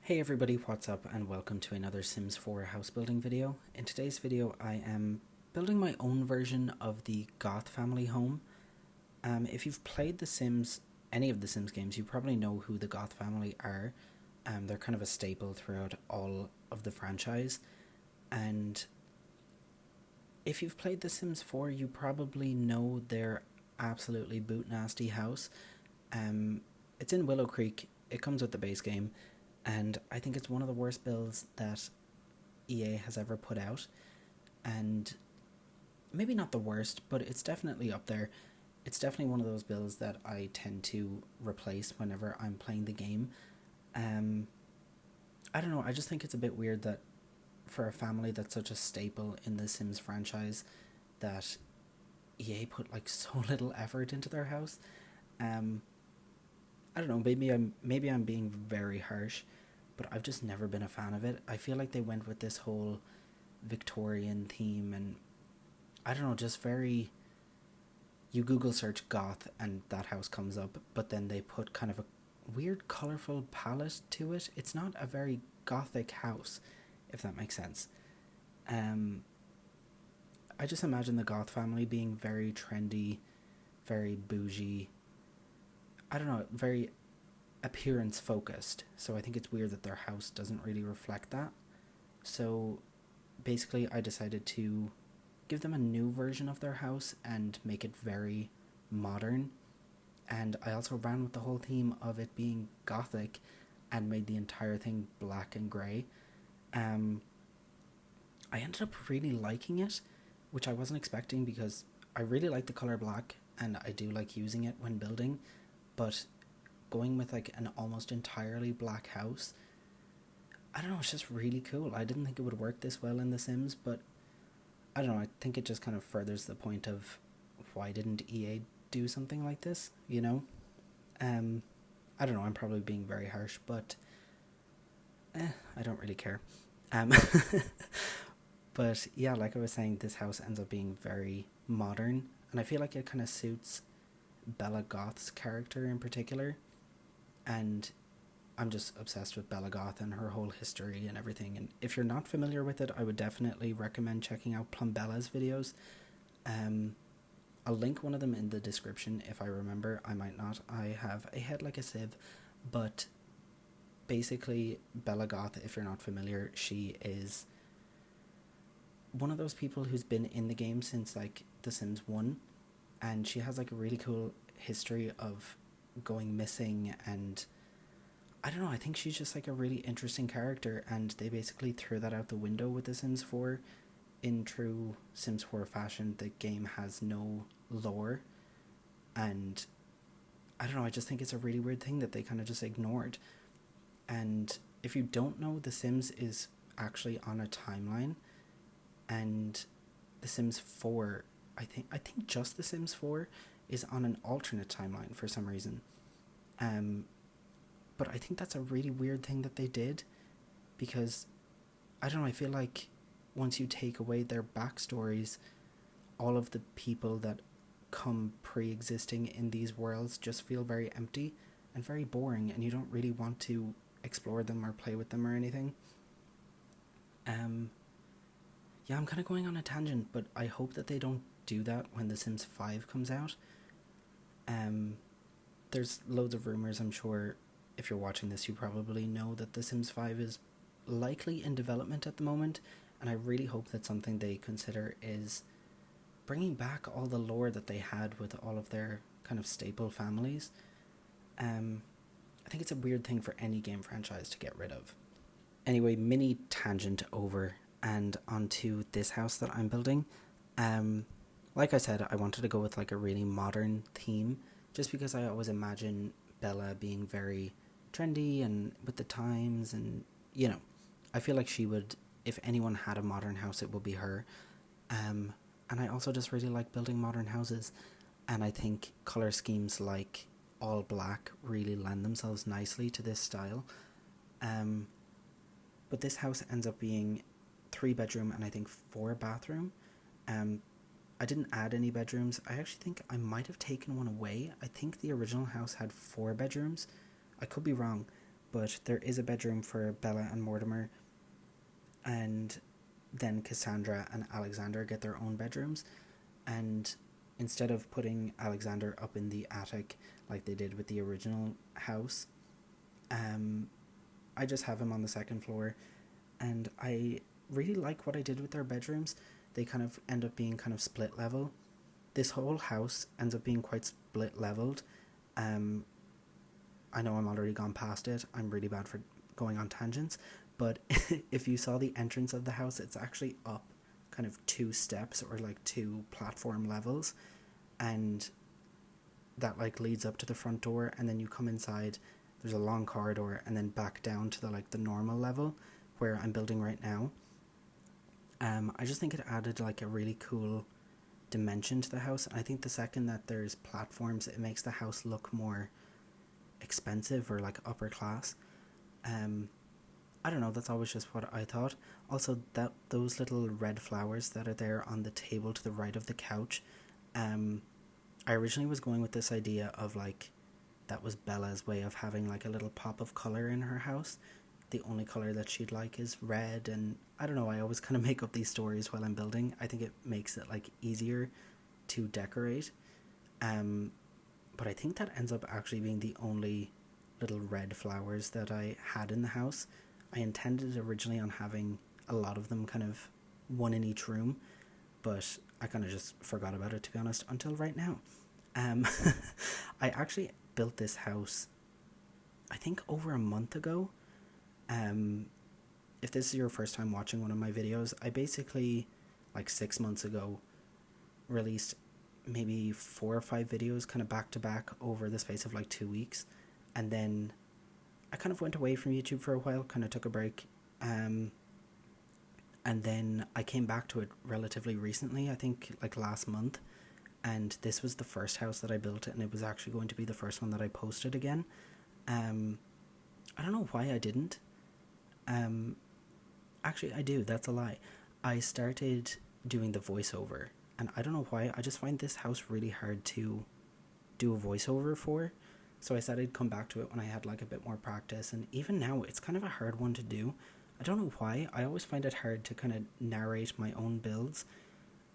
Hey everybody, what's up and welcome to another Sims 4 house building video. In today's video I am building my own version of the Goth family home. If you've played The Sims, any of the Sims games, you probably know who the Goth family are. They're kind of a staple throughout all of the franchise. And if you've played The Sims 4, you probably know their absolutely boot nasty house. It's in Willow Creek, it comes with the base game. And I think it's one of the worst builds that EA has ever put out. And maybe not the worst, but it's definitely up there. It's definitely one of those builds that I tend to replace whenever I'm playing the game. I don't know, I just think it's a bit weird that for a family that's such a staple in the Sims franchise, that EA put like so little effort into their house. I don't know, maybe I'm being very harsh, but I've just never been a fan of it. I feel like they went with this whole Victorian theme and I don't know, just very, you Google search goth and that house comes up, but then they put kind of a weird colourful palette to it. It's not a very gothic house, if that makes sense. I just imagine the Goth family being very trendy, very bougie, I don't know, very appearance focused. So I think it's weird that their house doesn't really reflect that. So basically I decided to give them a new version of their house and make it very modern. And I also ran with the whole theme of it being gothic and made the entire thing black and grey. I ended up really liking it, which I wasn't expecting because I really like the colour black and I do like using it when building, but going with like an almost entirely black house, I don't know, it's just really cool. I didn't think it would work this well in The Sims, but I don't know, I think it just kind of furthers the point of why didn't EA do something like this, you know? I don't know, I'm probably being very harsh, but I don't really care. But yeah, like I was saying, this house ends up being very modern, and I feel like it kind of suits Bella Goth's character in particular, and I'm just obsessed with Bella Goth and her whole history and everything. And if you're not familiar with it, I would definitely recommend checking out Plumbella's videos. I'll link one of them in the description if I remember. I might not. I have a head like a sieve, but basically Bella Goth, if you're not familiar, she is one of those people who's been in the game since like The Sims 1, and she has like a really cool history of going missing, and I don't know, I think she's just like a really interesting character, and they basically threw that out the window with The Sims 4. In true Sims 4 fashion, the game has no lore, and I don't know, I just think it's a really weird thing that they kind of just ignored. And if you don't know, The Sims is actually on a timeline, and The Sims 4, I think just The Sims 4 is on an alternate timeline for some reason. But I think that's a really weird thing that they did, because I don't know, I feel like once you take away their backstories, all of the people that come pre-existing in these worlds just feel very empty and very boring, and you don't really want to explore them or play with them or anything. Yeah, I'm kind of going on a tangent, but I hope that they don't do that when The Sims 5 comes out. There's loads of rumors, I'm sure if you're watching this you probably know that The Sims 5 is likely in development at the moment, and I really hope that something they consider is bringing back all the lore that they had with all of their kind of staple families. I think it's a weird thing for any game franchise to get rid of. Anyway, mini tangent over and onto this house that I'm building. Like I said, I wanted to go with like a really modern theme, just because I always imagine Bella being very trendy and with the times, and you know, I feel like she would, if anyone had a modern house, it would be her. And I also just really like building modern houses, and I think color schemes like all black really lend themselves nicely to this style. But this house ends up being 3 bedroom and I think 4 bathroom. I didn't add any bedrooms. I actually think I might have taken one away. I think the original house had 4 bedrooms. I could be wrong, but there is a bedroom for Bella and Mortimer, and then Cassandra and Alexander get their own bedrooms. And instead of putting Alexander up in the attic like they did with the original house, I just have him on the second floor, and I really like what I did with their bedrooms. They kind of end up being kind of split level. This whole house ends up being quite split leveled. I know I'm already gone past it. I'm really bad for going on tangents, but if you saw the entrance of the house, it's actually up kind of 2 steps or like 2 platform levels, and that like leads up to the front door, and then you come inside, there's a long corridor, and then back down to the normal level where I'm building right now. I just think it added like a really cool dimension to the house. I think the second that there's platforms, it makes the house look more expensive or like upper class. I don't know, that's always just what I thought. Also, that those little red flowers that are there on the table to the right of the couch, I originally was going with this idea of like that was Bella's way of having like a little pop of color in her house. The only color that she'd like is red, and I don't know, I always kind of make up these stories while I'm building. I think it makes it like easier to decorate. But I think that ends up actually being the only little red flowers that I had in the house. I intended originally on having a lot of them, kind of one in each room, but I kind of just forgot about it, to be honest, until right now. I actually built this house, I think over a month ago. If this is your first time watching one of my videos, I basically, like 6 months ago, released maybe 4 or 5 videos kind of back to back over the space of like 2 weeks, and then I kind of went away from YouTube for a while, kind of took a break, and then I came back to it relatively recently, I think like last month, and this was the first house that I built, and it was actually going to be the first one that I posted again. I don't know why I didn't. Actually I do, that's a lie. I started doing the voiceover, and I don't know why, I just find this house really hard to do a voiceover for. So I said I'd come back to it when I had like a bit more practice, and even now it's kind of a hard one to do. I don't know why, I always find it hard to kind of narrate my own builds.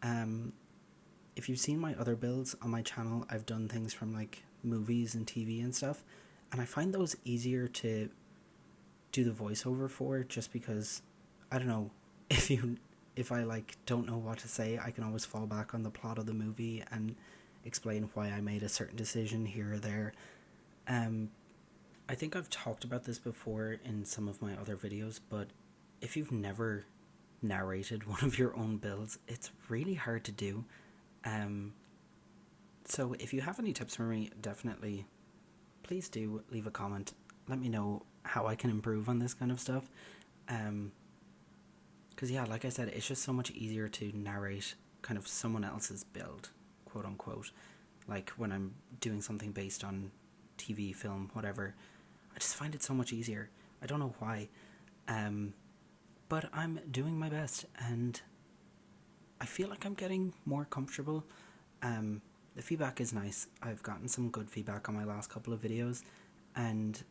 If you've seen my other builds on my channel, I've done things from like movies and TV and stuff, and I find those easier to do the voiceover for, just because, I don't know, if I like don't know what to say, I can always fall back on the plot of the movie and explain why I made a certain decision here or there. I think I've talked about this before in some of my other videos, but if you've never narrated one of your own builds, it's really hard to do. So if you have any tips for me, definitely please do leave a comment. Let me know how I can improve on this kind of stuff. Because yeah, like I said, it's just so much easier to narrate kind of someone else's build, quote unquote. Like when I'm doing something based on TV, film, whatever, I just find it so much easier. I don't know why. But I'm doing my best, and I feel like I'm getting more comfortable. The feedback is nice. I've gotten some good feedback on my last couple of videos, and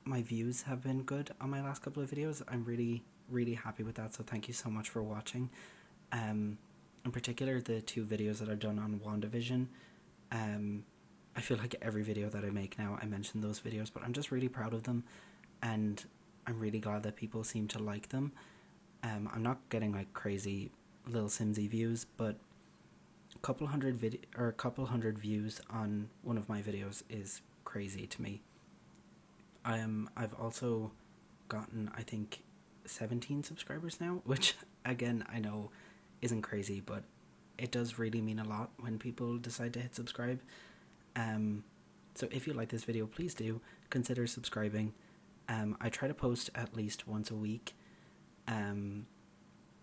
my views have been good on my last couple of videos. I'm really, really happy with that, so thank you so much for watching. In particular, the 2 videos that I've done on WandaVision, I feel like every video that I make now, I mention those videos, but I'm just really proud of them, and I'm really glad that people seem to like them. I'm not getting like crazy little Simsy views, but a couple hundred views on one of my videos is crazy to me. I've also gotten, I think, 17 subscribers now, which again I know isn't crazy, but it does really mean a lot when people decide to hit subscribe. So if you like this video, please do consider subscribing. I try to post at least once a week.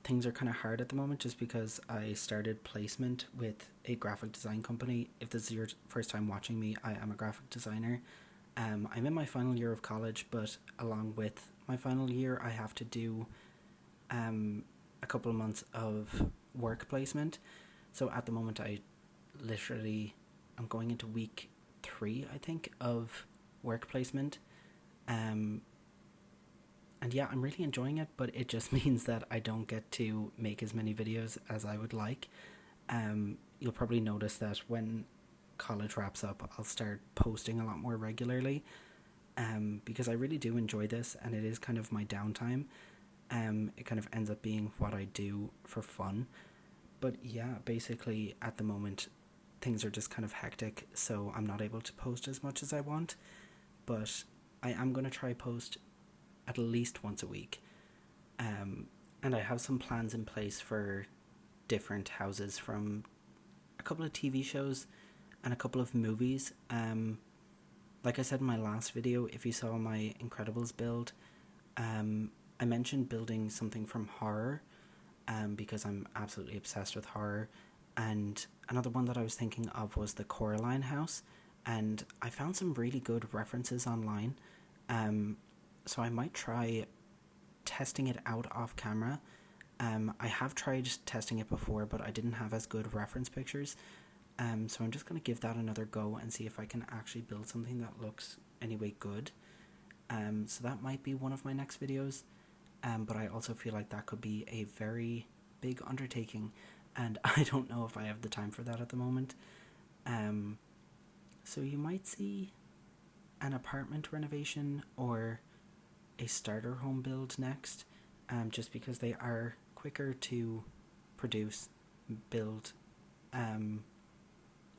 Things are kind of hard at the moment just because I started placement with a graphic design company. If this is your first time watching me, I am a graphic designer. I'm in my final year of college, but along with my final year, I have to do a couple of months of work placement. So at the moment, I'm going into week 3, I think, of work placement. And yeah, I'm really enjoying it, but it just means that I don't get to make as many videos as I would like. You'll probably notice that when college wraps up, I'll start posting a lot more regularly, because I really do enjoy this, and it is kind of my downtime. It kind of ends up being what I do for fun. But yeah, basically at the moment, things are just kind of hectic, so I'm not able to post as much as I want. But I am going to try post at least once a week. And I have some plans in place for different houses from a couple of TV shows and a couple of movies. Like I said in my last video, if you saw my Incredibles build, I mentioned building something from horror, because I'm absolutely obsessed with horror. And another one that I was thinking of was the Coraline house, and I found some really good references online. So I might try testing it out off camera. I have tried testing it before, but I didn't have as good reference pictures. So I'm just going to give that another go and see if I can actually build something that looks anyway good. So that might be one of my next videos. But I also feel like that could be a very big undertaking, and I don't know if I have the time for that at the moment. So you might see an apartment renovation or a starter home build next, just because they are quicker to produce, build,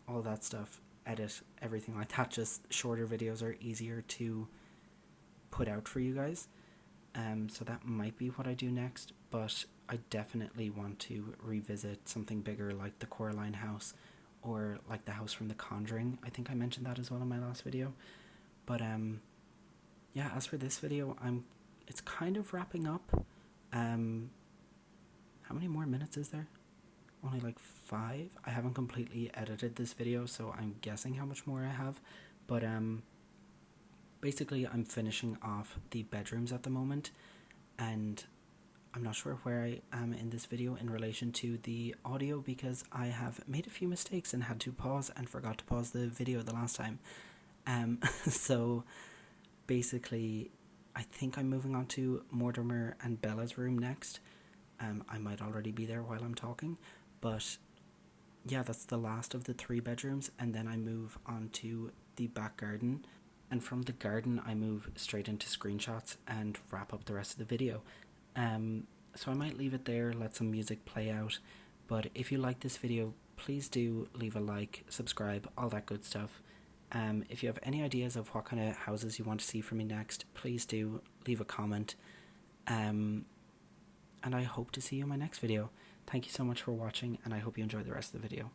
all that stuff, edit, everything like that. Just shorter videos are easier to put out for you guys. So that might be what I do next, but I definitely want to revisit something bigger like the Coraline house, or like the house from The Conjuring. I think I mentioned that as well in my last video. But yeah, as for this video, it's kind of wrapping up. How many more minutes is there? Only like 5. I haven't completely edited this video, so I'm guessing how much more I have. But basically I'm finishing off the bedrooms at the moment, and I'm not sure where I am in this video in relation to the audio, because I have made a few mistakes and had to pause and forgot to pause the video the last time. So basically I think I'm moving on to Mortimer and Bella's room next. I might already be there while I'm talking, but yeah, that's the last of the 3 bedrooms, and then I move on to the back garden. And from the garden, I move straight into screenshots and wrap up the rest of the video. So I might leave it there, let some music play out. But if you like this video, please do leave a like, subscribe, all that good stuff. If you have any ideas of what kind of houses you want to see from me next, please do leave a comment. And I hope to see you in my next video. Thank you so much for watching, and I hope you enjoy the rest of the video.